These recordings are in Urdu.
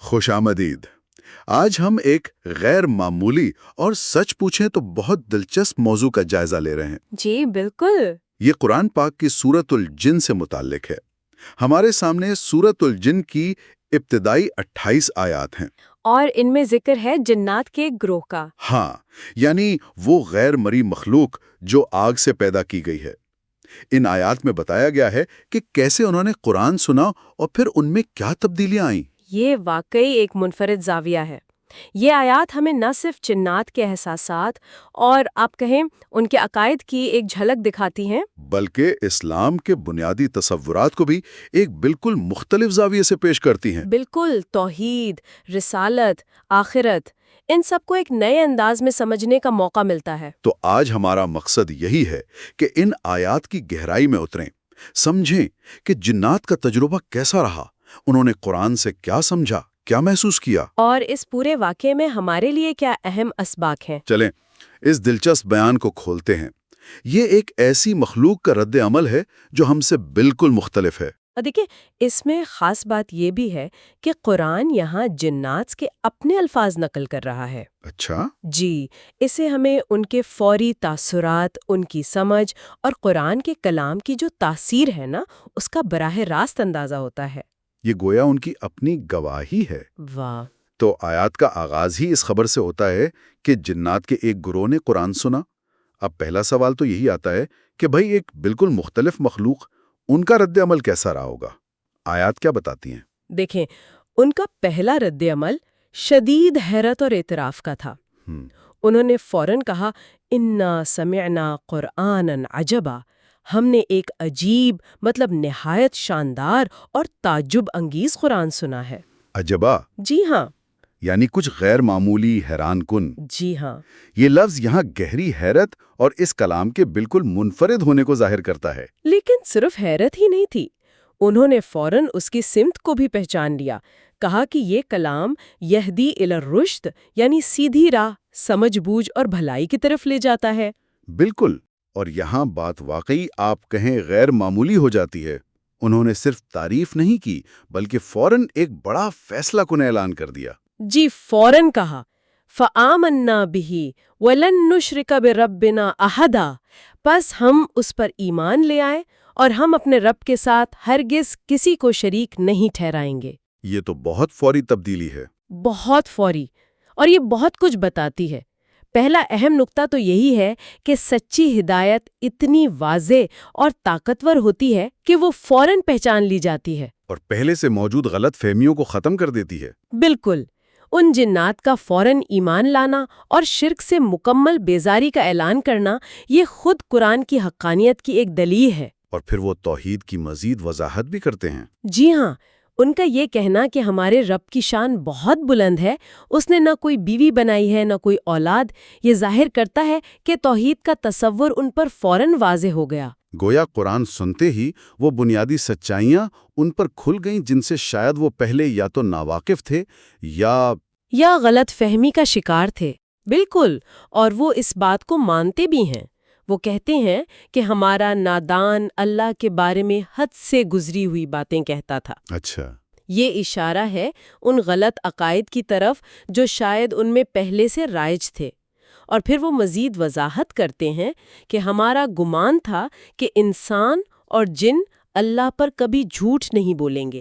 خوش آمدید۔ آج ہم ایک غیر معمولی اور سچ پوچھیں تو بہت دلچسپ موضوع کا جائزہ لے رہے ہیں۔ جی بالکل۔ یہ قرآن پاک کی سورۃ الجن سے متعلق ہے۔ ہمارے سامنے سورۃ الجن کی ابتدائی 28 آیات ہیں۔ اور ان میں ذکر ہے جنات کے گروہ کا۔ ہاں، یعنی وہ غیر مرئی مخلوق جو آگ سے پیدا کی گئی ہے۔ ان آیات میں بتایا گیا ہے کہ کیسے انہوں نے قرآن سنا اور پھر ان میں کیا تبدیلیاں آئیں۔ یہ واقعی ایک منفرد زاویہ ہے۔ یہ آیات ہمیں نہ صرف جنات کے احساسات اور آپ کہیں ان کے عقائد کی ایک جھلک دکھاتی ہیں، بلکہ اسلام کے بنیادی تصورات کو بھی ایک بالکل مختلف زاویے سے پیش کرتی ہیں۔ بالکل توحید، رسالت، آخرت، ان سب کو ایک نئے انداز میں سمجھنے کا موقع ملتا ہے۔ تو آج ہمارا مقصد یہی ہے کہ ان آیات کی گہرائی میں اتریں، سمجھیں کہ جنات کا تجربہ کیسا رہا، انہوں نے قرآن سے کیا سمجھا، کیا محسوس کیا، اور اس پورے واقعے میں ہمارے لیے کیا اہم اسباق ہیں۔ چلیں اس دلچسپ بیان کو کھولتے ہیں۔ یہ ایک ایسی مخلوق کا رد عمل ہے جو ہم سے بالکل مختلف ہے۔ اور دیکھیں، اس میں خاص بات یہ بھی ہے کہ قرآن یہاں جنات کے اپنے الفاظ نقل کر رہا ہے۔ اچھا، جی، اسے ہمیں ان کے فوری تاثرات، ان کی سمجھ اور قرآن کے کلام کی جو تاثیر ہے نا، اس کا براہ راست اندازہ ہوتا ہے۔ یہ گویا ان کی اپنی گواہی ہے۔ واہ! تو آیات کا آغاز ہی اس خبر سے ہوتا ہے کہ جنات کے ایک گروہ نے قرآن سنا۔ اب پہلا سوال تو یہی آتا ہے کہ بھئی ایک بالکل مختلف مخلوق، ان کا رد عمل کیسا رہا ہوگا؟ آیات کیا بتاتی ہیں؟ دیکھیں، ان کا پہلا رد عمل شدید حیرت اور اعتراف کا تھا۔ انہوں نے فوراً کہا، اِنَّا سَمِعْنَا قُرْآنًا عَجَبًا، ہم نے ایک عجیب مطلب نہایت شاندار اور تعجب انگیز قرآن سنا ہے۔ عجبا جی ہاں، یعنی کچھ غیر معمولی، حیران کن۔ جی ہاں، یہ لفظ یہاں گہری حیرت اور اس کلام کے بالکل منفرد ہونے کو ظاہر کرتا ہے۔ لیکن صرف حیرت ہی نہیں تھی، انہوں نے فوراً اس کی سمت کو بھی پہچان لیا۔ کہا کہ یہ کلام یہدی الی الرشد، یعنی سیدھی راہ، سمجھ بوجھ اور بھلائی کی طرف لے جاتا ہے۔ بالکل، اور یہاں بات واقعی آپ کہیں غیر معمولی ہو جاتی ہے۔ انہوں نے صرف تعریف نہیں کی بلکہ فوراً ایک بڑا فیصلہ کن اعلان کر دیا۔ جی، فوراً کہا، فآمنا بہ ولن نشرک بربنا احدا، پس ہم اس پر ایمان لے آئے اور ہم اپنے رب کے ساتھ ہرگز کسی کو شریک نہیں ٹھہرائیں گے۔ یہ تو بہت فوری تبدیلی ہے۔ بہت فوری، اور یہ بہت کچھ بتاتی ہے۔ پہلا اہم نقطہ تو یہی ہے کہ سچی ہدایت اتنی واضح اور طاقتور ہوتی ہے کہ وہ فوراً پہچان لی جاتی ہے، اور پہلے سے موجود غلط فہمیوں کو ختم کر دیتی ہے۔ بالکل۔ ان جنات کا فوراً ایمان لانا اور شرک سے مکمل بیزاری کا اعلان کرنا، یہ خود قرآن کی حقانیت کی ایک دلیل ہے۔ اور پھر وہ توحید کی مزید وضاحت بھی کرتے ہیں۔ جی ہاں، ان کا یہ کہنا کہ ہمارے رب کی شان بہت بلند ہے، اس نے نہ کوئی بیوی بنائی ہے نہ کوئی اولاد، یہ ظاہر کرتا ہے کہ توحید کا تصور ان پر فوراً واضح ہو گیا۔ گویا قرآن سنتے ہی وہ بنیادی سچائیاں ان پر کھل گئیں جن سے شاید وہ پہلے یا تو ناواقف تھے یا غلط فہمی کا شکار تھے۔ بالکل، اور وہ اس بات کو مانتے بھی ہیں۔ وہ کہتے ہیں کہ ہمارا نادان اللہ کے بارے میں حد سے گزری ہوئی باتیں کہتا تھا۔ اچھا، یہ اشارہ ہے ان غلط عقائد کی طرف جو شاید ان میں پہلے سے رائج تھے۔ اور پھر وہ مزید وضاحت کرتے ہیں کہ ہمارا گمان تھا کہ انسان اور جن اللہ پر کبھی جھوٹ نہیں بولیں گے۔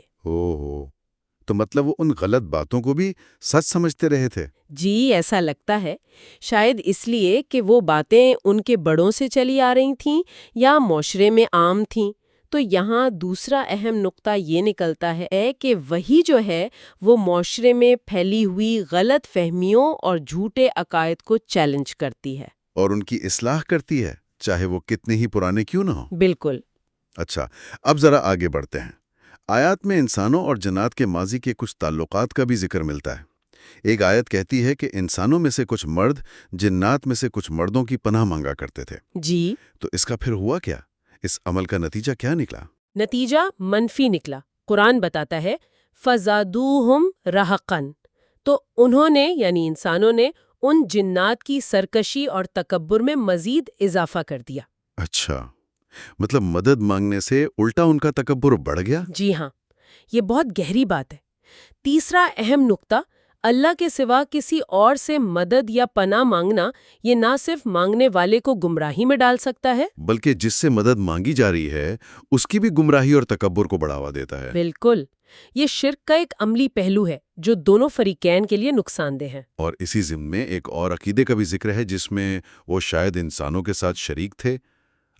تو مطلب وہ ان غلط باتوں کو بھی سچ سمجھتے رہے تھے؟ جی، ایسا لگتا ہے، شاید اس لیے کہ وہ باتیں ان کے بڑوں سے چلی آ رہی تھیں یا معاشرے میں عام تھیں۔ تو یہاں دوسرا اہم نقطہ یہ نکلتا ہے کہ وہی جو ہے وہ معاشرے میں پھیلی ہوئی غلط فہمیوں اور جھوٹے عقائد کو چیلنج کرتی ہے اور ان کی اصلاح کرتی ہے، چاہے وہ کتنے ہی پرانے کیوں نہ ہوں۔ بالکل۔ اچھا، اب ذرا آگے بڑھتے ہیں۔ آیات میں انسانوں اور جنات کے ماضی کے کچھ تعلقات کا بھی ذکر ملتا ہے۔ ایک آیت کہتی ہے کہ انسانوں میں سے کچھ مرد جنات میں سے کچھ مردوں کی پناہ مانگا کرتے تھے۔ جی، تو اس کا پھر ہوا کیا؟ اس عمل کا نتیجہ کیا نکلا؟ نتیجہ منفی نکلا۔ قرآن بتاتا ہے فَزَادُوهُمْ رَهَقًا، تو انہوں نے یعنی انسانوں نے ان جنات کی سرکشی اور تکبر میں مزید اضافہ کر دیا۔ اچھا، مطلب مدد مانگنے سے الٹا ان کا تکبر بڑھ گیا؟ جی ہاں، یہ بہت گہری بات ہے۔ تیسرا اہم نقطہ، اللہ کے سوا کسی اور سے مدد یا پناہ مانگنا یہ نہ صرف مانگنے والے کو گمراہی میں ڈال سکتا ہے، بلکہ جس سے مدد مانگی جا رہی ہے اس کی بھی گمراہی اور تکبر کو بڑھاوا دیتا ہے۔ بالکل، یہ شرک کا ایک عملی پہلو ہے جو دونوں فریقین کے لیے نقصان دہ ہے۔ اور اسی ضمن میں ایک اور عقیدے کا بھی ذکر ہے جس میں وہ شاید انسانوں کے ساتھ شریک تھے،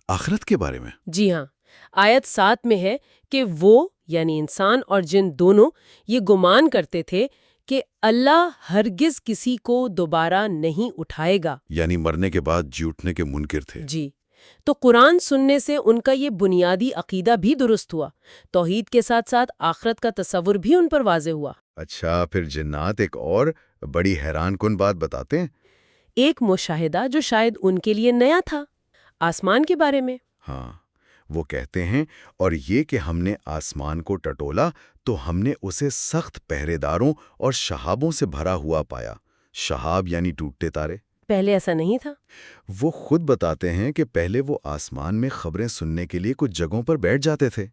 آخرت کے بارے میں۔ جی ہاں، آیت 7 میں ہے کہ وہ یعنی انسان اور جن دونوں یہ گمان کرتے تھے کہ اللہ ہرگز کسی کو دوبارہ نہیں اٹھائے گا۔ یعنی مرنے کے بعد جی اٹھنے کے منکر تھے۔ جی، تو قرآن سننے سے ان کا یہ بنیادی عقیدہ بھی درست ہوا، توحید کے ساتھ ساتھ آخرت کا تصور بھی ان پر واضح ہوا۔ اچھا، پھر جنات ایک اور بڑی حیران کن بات بتاتے ہیں۔ ایک مشاہدہ جو شاید ان کے لیے نیا تھا، آسمان کے بارے میں۔ ہاں، وہ کہتے ہیں اور یہ کہ ہم نے آسمان کو ٹٹولا تو ہم نے اسے سخت پہرے داروں اور شہابوں سے بھرا ہوا پایا۔ شہاب یعنی ٹوٹتے تارے۔ پہلے ایسا نہیں تھا۔ وہ خود بتاتے ہیں کہ پہلے وہ آسمان میں خبریں سننے کے لیے کچھ جگہوں پر بیٹھ جاتے تھے،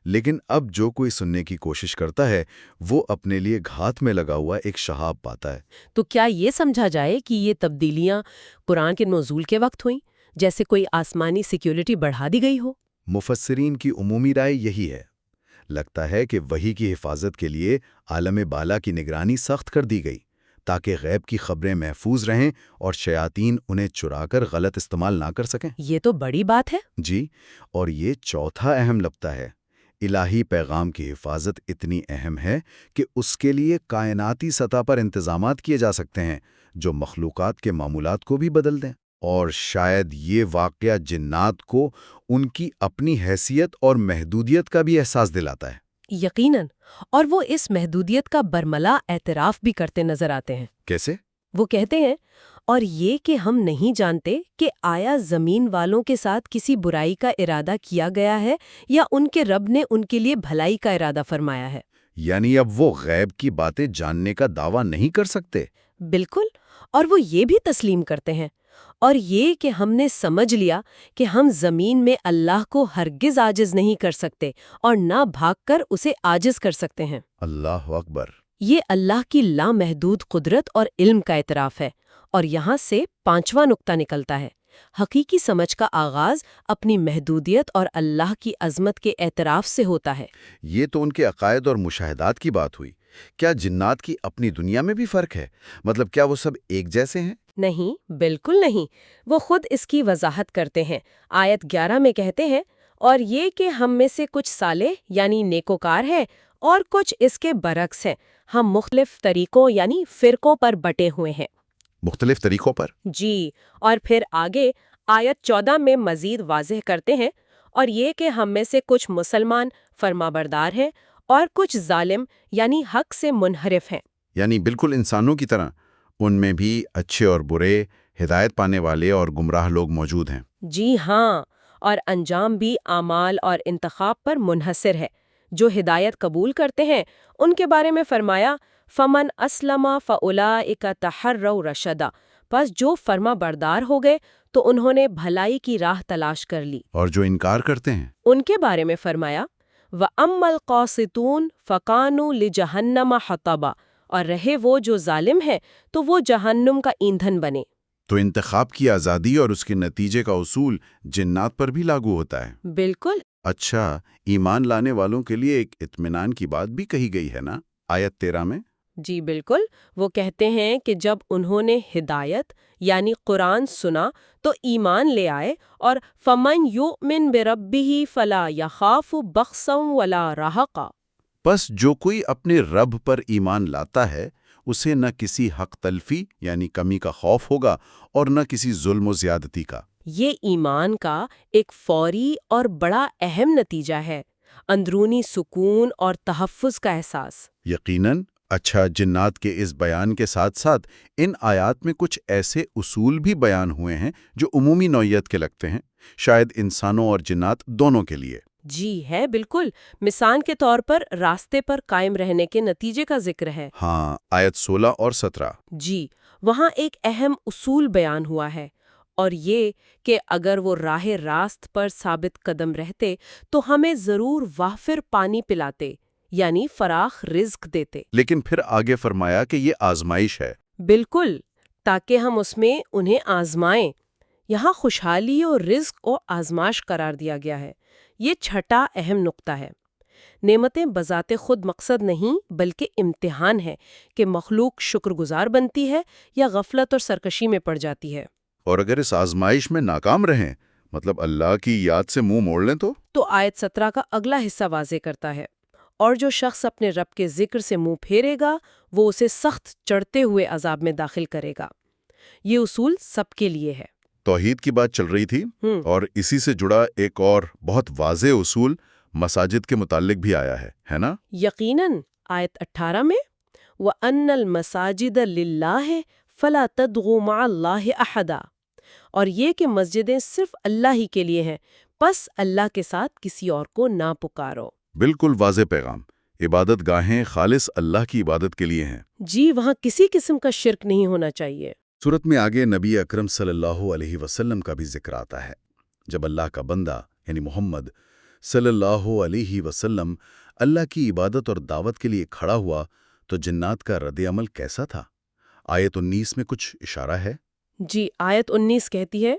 لیکن اب جو کوئی سننے کی کوشش کرتا ہے وہ اپنے لیے گھات میں لگا ہوا ایک شہاب پاتا ہے۔ تو کیا یہ سمجھا جائے کہ یہ تبدیلیاں قرآن کے نزول کے وقت ہوئیں، جیسے کوئی آسمانی سیکیورٹی بڑھا دی گئی ہو؟ مفسرین کی عمومی رائے یہی ہے۔ لگتا ہے کہ وحی کی حفاظت کے لیے عالم بالا کی نگرانی سخت کر دی گئی تاکہ غیب کی خبریں محفوظ رہیں اور شیاطین انہیں چرا کر غلط استعمال نہ کر سکیں۔ یہ تو بڑی بات ہے۔ جی، اور یہ چوتھا اہم لگتا ہے۔ الہی پیغام کی حفاظت اتنی اہم ہے کہ اس کے لیے کائناتی سطح پر انتظامات کیے جا سکتے ہیں جو مخلوقات کے معمولات کو بھی بدل دیں۔ اور شاید یہ واقعہ جنات کو ان کی اپنی حیثیت اور محدودیت کا بھی احساس دلاتا ہے۔ یقیناً، اور وہ اس محدودیت کا برملا اعتراف بھی کرتے نظر آتے ہیں۔ کیسے؟ وہ کہتے ہیں، اور یہ کہ ہم نہیں جانتے کہ آیا زمین والوں کے ساتھ کسی برائی کا ارادہ کیا گیا ہے یا ان کے رب نے ان کے لیے بھلائی کا ارادہ فرمایا ہے۔ یعنی اب وہ غیب کی باتیں جاننے کا دعویٰ نہیں کر سکتے۔ بالکل، اور وہ یہ بھی تسلیم کرتے ہیں، اور یہ کہ ہم نے سمجھ لیا کہ ہم زمین میں اللہ کو ہرگز عاجز نہیں کر سکتے اور نہ بھاگ کر اسے عاجز کر سکتے ہیں۔ اللہ اکبر۔ یہ اللہ کی لامحدود قدرت اور علم کا اعتراف ہے، اور یہاں سے 5واں نقطہ نکلتا ہے۔ حقیقی سمجھ کا آغاز اپنی محدودیت اور اللہ کی عظمت کے اعتراف سے ہوتا ہے۔ یہ تو ان کے عقائد اور مشاہدات کی بات ہوئی۔ کیا جنات کی اپنی دنیا میں بھی فرق ہے؟ مطلب کیا وہ سب ایک جیسے ہیں؟ نہیں، بالکل نہیں۔ وہ خود اس کی وضاحت کرتے ہیں۔ آیت 11 میں کہتے ہیں، اور یہ کہ ہم میں سے کچھ صالح یعنی نیکوکار ہیں اور کچھ اس کے برعکس ہیں، ہم مختلف طریقوں یعنی فرقوں پر بٹے ہوئے ہیں۔ مختلف طریقوں پر؟ جی، اور پھر آگے آیت 14 میں مزید واضح کرتے ہیں، اور یہ کہ ہم میں سے کچھ مسلمان فرمانبردار ہیں اور کچھ ظالم یعنی حق سے منحرف ہیں۔ یعنی بالکل انسانوں کی طرح ان میں بھی اچھے اور برے، ہدایت پانے والے اور گمراہ لوگ موجود ہیں۔ جی ہاں، اور انجام بھی اعمال اور انتخاب پر منحصر ہے۔ جو ہدایت قبول کرتے ہیں ان کے بارے میں فرمایا، فمن اسلم فاولئک تحروا رشدا، پس جو فرما بردار ہو گئے تو انہوں نے بھلائی کی راہ تلاش کر لی۔ اور جو انکار کرتے ہیں ان کے بارے میں فرمایا، وَأَمَّا الْقَاسِطُونَ فَكَانُوا لِجَهَنَّمَ حَطَبًا، اور رہے وہ جو ظالم ہیں تو وہ جہنم کا ایندھن بنے۔ تو انتخاب کی آزادی اور اس کے نتیجے کا اصول جنات پر بھی لاگو ہوتا ہے۔ بالکل۔ اچھا، ایمان لانے والوں کے لیے ایک اطمینان کی بات بھی کہی گئی ہے نا آیت 13 میں؟ جی بالکل، وہ کہتے ہیں کہ جب انہوں نے ہدایت یعنی قرآن سنا تو ایمان لے آئے، اور فَمَن يُؤْمِن بِرَبِّهِ فَلَا يَخَافُ بَخْسًا وَلَا رَهَقًا، بس جو کوئی اپنے رب پر ایمان لاتا ہے اسے نہ کسی حق تلفی یعنی کمی کا خوف ہوگا اور نہ کسی ظلم و زیادتی کا۔ یہ ایمان کا ایک فوری اور بڑا اہم نتیجہ ہے، اندرونی سکون اور تحفظ کا احساس۔ یقیناً۔ اچھا، جنات کے اس بیان کے ساتھ ساتھ ان آیات میں کچھ ایسے اصول بھی بیان ہوئے ہیں جو عمومی نوعیت کے لگتے ہیں، شاید انسانوں اور جنات دونوں کے لیے۔ جی ہے، بالکل۔ مثال کے طور پر راستے پر قائم رہنے کے نتیجے کا ذکر ہے۔ ہاں، آیت 16 اور 17۔ جی، وہاں ایک اہم اصول بیان ہوا ہے، اور یہ کہ اگر وہ راہ راست پر ثابت قدم رہتے تو ہمیں ضرور وافر پانی پلاتے، یعنی فراخ رزق دیتے۔ لیکن پھر آگے فرمایا کہ یہ آزمائش ہے۔ بالکل، تاکہ ہم اس میں انہیں آزمائیں۔ یہاں خوشحالی اور رزق کو آزمائش قرار دیا گیا ہے۔ یہ چھٹا اہم نقطہ ہے۔ نعمتیں بذات خود مقصد نہیں بلکہ امتحان ہے کہ مخلوق شکر گزار بنتی ہے یا غفلت اور سرکشی میں پڑ جاتی ہے۔ اور اگر اس آزمائش میں ناکام رہیں، مطلب اللہ کی یاد سے منہ موڑ لیں تو آیت 17 کا اگلا حصہ واضح کرتا ہے، اور جو شخص اپنے رب کے ذکر سے منہ پھیرے گا وہ اسے سخت چڑھتے ہوئے عذاب میں داخل کرے گا۔ یہ اصول سب کے لیے ہے۔ توحید کی بات چل رہی تھی، اور اسی سے جڑا ایک اور بہت واضح اصول مساجد کے متعلق بھی آیا ہے نا؟ یقیناً، آیت 18 میں وَأَنَّ الْمَسَاجِدَ لِلَّهِ فَلَا تَدْعُوا مَعَ اللَّهِ أَحَدًا، اور یہ کہ مسجدیں صرف اللہ ہی کے لیے ہیں، پس اللہ کے ساتھ کسی اور کو نہ پکارو۔ بالکل واضح پیغام۔ عبادت گاہیں خالص اللہ کی عبادت کے لیے ہیں۔ جی، وہاں کسی قسم کا شرک نہیں ہونا چاہیے۔ سورت میں آگے نبی اکرم صلی اللہ علیہ وسلم کا بھی ذکر آتا ہے۔ جب اللہ کا بندہ یعنی محمد صلی اللہ علیہ وسلم اللہ کی عبادت اور دعوت کے لیے کھڑا ہوا تو جنات کا رد عمل کیسا تھا؟ آیت 19 میں کچھ اشارہ ہے؟ جی، آیت 19 کہتی ہے،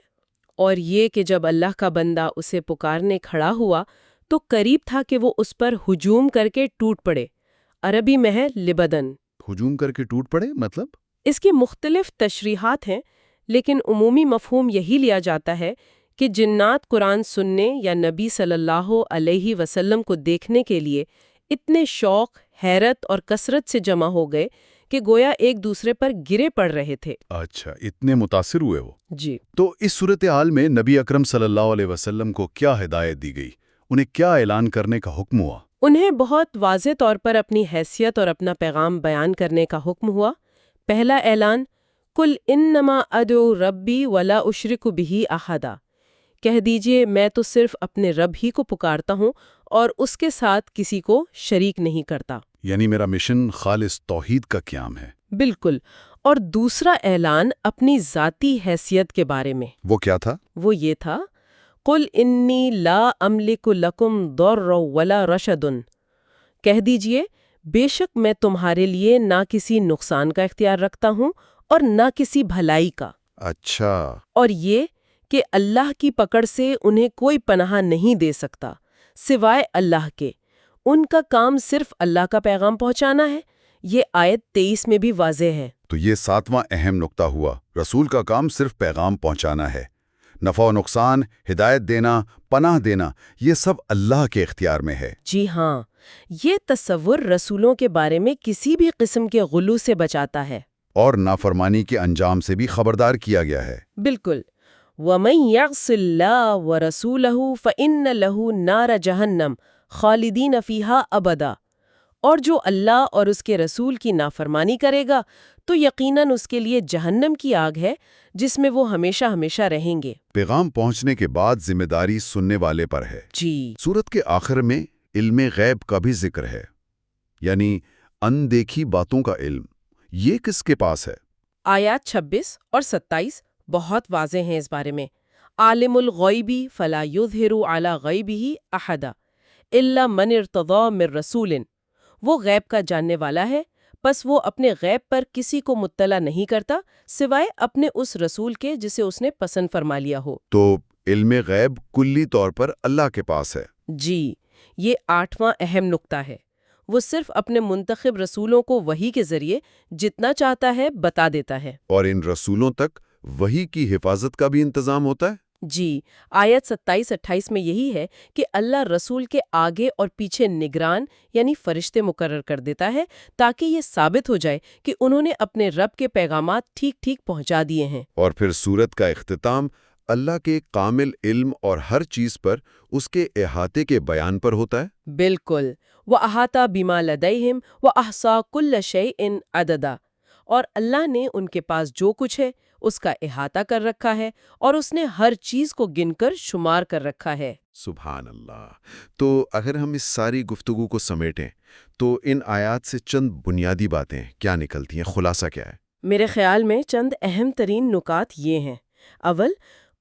اور یہ کہ جب اللہ کا بندہ اسے پکارنے کھڑا ہوا تو قریب تھا کہ وہ اس پر ہجوم کر کے ٹوٹ پڑے۔ عربی میں ہے لبدن۔ ہجوم کر کے ٹوٹ پڑے مطلب؟ اس کی مختلف تشریحات ہیں، لیکن عمومی مفہوم یہی لیا جاتا ہے کہ جنات قرآن سننے یا نبی صلی اللہ علیہ وسلم کو دیکھنے کے لیے اتنے شوق، حیرت اور کثرت سے جمع ہو گئے کہ گویا ایک دوسرے پر گرے پڑ رہے تھے۔ اچھا، اتنے متاثر ہوئے وہ؟ جی۔ تو اس صورتحال میں نبی اکرم صلی اللہ علیہ وسلم کو کیا ہدایت دی گئی؟ انہیں کیا اعلان کرنے کا حکم ہوا؟ انہیں بہت واضح طور پر اپنی حیثیت اور اپنا پیغام بیان کرنے کا حکم ہوا۔ پہلا اعلان، قُلْ إِنَّمَا أَدْعُو رَبِّي وَلَا أُشْرِكُ بِهِ أَحَدًا، کہہ دیجئے میں تو صرف اپنے رب ہی کو پکارتا ہوں اور اس کے ساتھ کسی کو شریک نہیں کرتا۔ یعنی میرا مشن خالص توحید کا قیام ہے۔ بالکل۔ اور دوسرا اعلان اپنی ذاتی حیثیت کے بارے میں۔ وہ کیا تھا؟ وہ یہ تھا، قُلْ إِنِّي لَا أَمْلِكُ لَكُمْ ضَرًّا وَلَا رَشَدًا، کہہ دیجئے بے شک میں تمہارے لیے نہ کسی نقصان کا اختیار رکھتا ہوں اور نہ کسی بھلائی کا۔ اچھا۔ اور یہ کہ اللہ کی پکڑ سے انہیں کوئی پناہ نہیں دے سکتا سوائے اللہ کے۔ ان کا کام صرف اللہ کا پیغام پہنچانا ہے۔ یہ آیت 23 میں بھی واضح ہے۔ تو یہ 7واں اہم نقطہ ہوا، رسول کا کام صرف پیغام پہنچانا ہے۔ نفع و نقصان، ہدایت دینا، پناہ دینا، یہ سب اللہ کے اختیار میں ہے۔ جی ہاں، یہ تصور رسولوں کے بارے میں کسی بھی قسم کے غلو سے بچاتا ہے، اور نافرمانی کے انجام سے بھی خبردار کیا گیا ہے۔ بالکل۔ وَمَن يَعْصِ اللَّهَ وَرَسُولَهُ فَإِنَّ لَهُ نَارَ جَهَنَّمَ خَالِدِينَ فِيهَا أَبَدًا، اور جو اللہ اور اس کے رسول کی نافرمانی کرے گا تو یقیناً اس کے لیے جہنم کی آگ ہے جس میں وہ ہمیشہ ہمیشہ رہیں گے۔ پیغام پہنچنے کے بعد ذمہ داری سننے والے پر ہے۔ جی۔ سورت کے آخر میں علم غیب کا بھی ذکر ہے، یعنی اندیکھی باتوں کا علم۔ یہ کس کے پاس ہے؟ آیات 26 اور 27 بہت واضح ہیں اس بارے میں۔ عالم الغیبی فلا یظہر علی غیبہ احدا الا من ارتضی من رسول، وہ غیب کا جاننے والا ہے، پس وہ اپنے غیب پر کسی کو مطلع نہیں کرتا سوائے اپنے اس رسول کے جسے اس نے پسند فرما لیا ہو۔ تو علم غیب کلی طور پر اللہ کے پاس ہے۔ جی، یہ 8واں اہم نقطہ ہے۔ وہ صرف اپنے منتخب رسولوں کو وحی کے ذریعے جتنا چاہتا ہے بتا دیتا ہے، اور ان رسولوں تک وحی کی حفاظت کا بھی انتظام ہوتا ہے۔ جی، آیت 27-28 میں یہی ہے کہ اللہ رسول کے آگے اور پیچھے نگران یعنی فرشتے مقرر کر دیتا ہے تاکہ یہ ثابت ہو جائے کہ انہوں نے اپنے رب کے پیغامات ٹھیک ٹھیک پہنچا دیے ہیں۔ اور پھر سورت کا اختتام اللہ کے کامل علم اور ہر چیز پر اس کے احاطے کے بیان پر ہوتا ہے۔ بالکل، وَأَحَاطَ بِمَا لَدَيْهِمْ وَأَحْصَىٰ كُلَّ شَيْءٍ عَدَدًا، اور اللہ نے ان کے پاس جو کچھ ہے اس کا احاطہ کر رکھا ہے اور اس نے ہر چیز کو گن کر شمار کر رکھا ہے۔ سبحان اللہ۔ تو اگر ہم اس ساری گفتگو کو سمیٹیں تو ان آیات سے چند بنیادی باتیں کیا نکلتی ہیں؟ خلاصہ کیا ہے؟ میرے خیال میں چند اہم ترین نکات یہ ہیں۔ اول،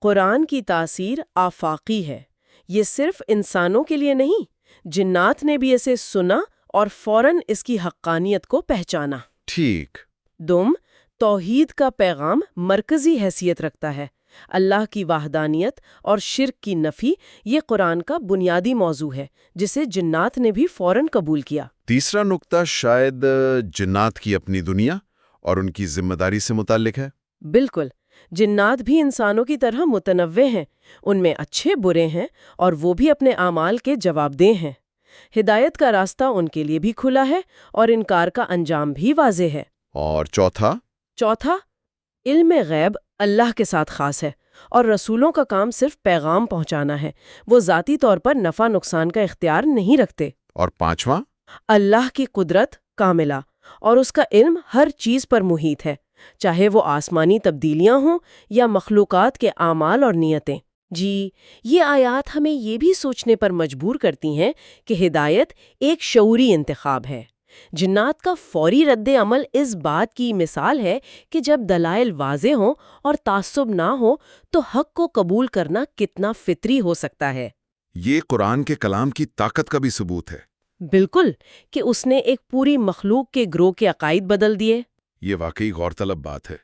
قرآن کی تاثیر آفاقی ہے۔ یہ صرف انسانوں کے لیے نہیں، جنات نے بھی اسے سنا اور فوراً اس کی حقانیت کو پہچانا۔ ٹھیک۔ دوم، توحید کا پیغام مرکزی حیثیت رکھتا ہے۔ اللہ کی وحدانیت اور شرک کی نفی یہ قرآن کا بنیادی موضوع ہے، جسے جنات نے بھی فوراً قبول کیا۔ تیسرا نقطہ شاید جنات کی اپنی دنیا اور ان کی ذمہ داری سے متعلق ہے۔ بالکل، جنات بھی انسانوں کی طرح متنوع ہیں، ان میں اچھے برے ہیں اور وہ بھی اپنے اعمال کے جواب دہ ہیں۔ ہدایت کا راستہ ان کے لیے بھی کھلا ہے اور انکار کا انجام بھی واضح ہے۔ اور چوتھا، علم غیب اللہ کے ساتھ خاص ہے اور رسولوں کا کام صرف پیغام پہنچانا ہے، وہ ذاتی طور پر نفع نقصان کا اختیار نہیں رکھتے۔ اور پانچواں، اللہ کی قدرت کاملہ اور اس کا علم ہر چیز پر محیط ہے، چاہے وہ آسمانی تبدیلیاں ہوں یا مخلوقات کے اعمال اور نیتیں۔ جی، یہ آیات ہمیں یہ بھی سوچنے پر مجبور کرتی ہیں کہ ہدایت ایک شعوری انتخاب ہے۔ جنات کا فوری رد عمل اس بات کی مثال ہے کہ جب دلائل واضح ہوں اور تعصب نہ ہو تو حق کو قبول کرنا کتنا فطری ہو سکتا ہے۔ یہ قرآن کے کلام کی طاقت کا بھی ثبوت ہے۔ بالکل، کہ اس نے ایک پوری مخلوق کے گروہ کے عقائد بدل دیے۔ یہ واقعی غور طلب بات ہے،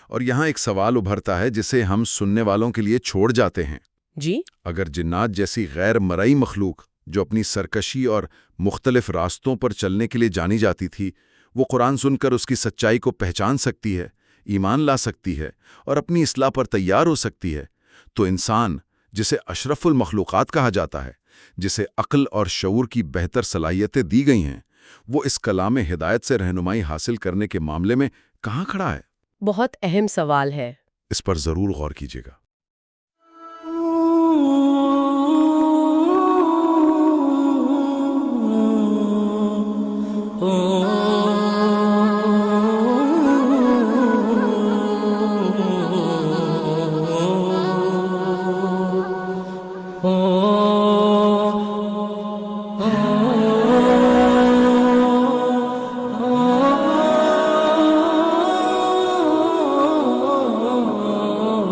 اور یہاں ایک سوال ابھرتا ہے جسے ہم سننے والوں کے لیے چھوڑ جاتے ہیں۔ جی، اگر جنات جیسی غیر مرئی مخلوق جو اپنی سرکشی اور مختلف راستوں پر چلنے کے لیے جانی جاتی تھی، وہ قرآن سن کر اس کی سچائی کو پہچان سکتی ہے، ایمان لا سکتی ہے اور اپنی اصلاح پر تیار ہو سکتی ہے، تو انسان جسے اشرف المخلوقات کہا جاتا ہے، جسے عقل اور شعور کی بہتر صلاحیتیں دی گئی ہیں، وہ اس کلام ہدایت سے رہنمائی حاصل کرنے کے معاملے میں کہاں کھڑا ہے؟ بہت اہم سوال ہے۔ اس پر ضرور غور کیجیے گا۔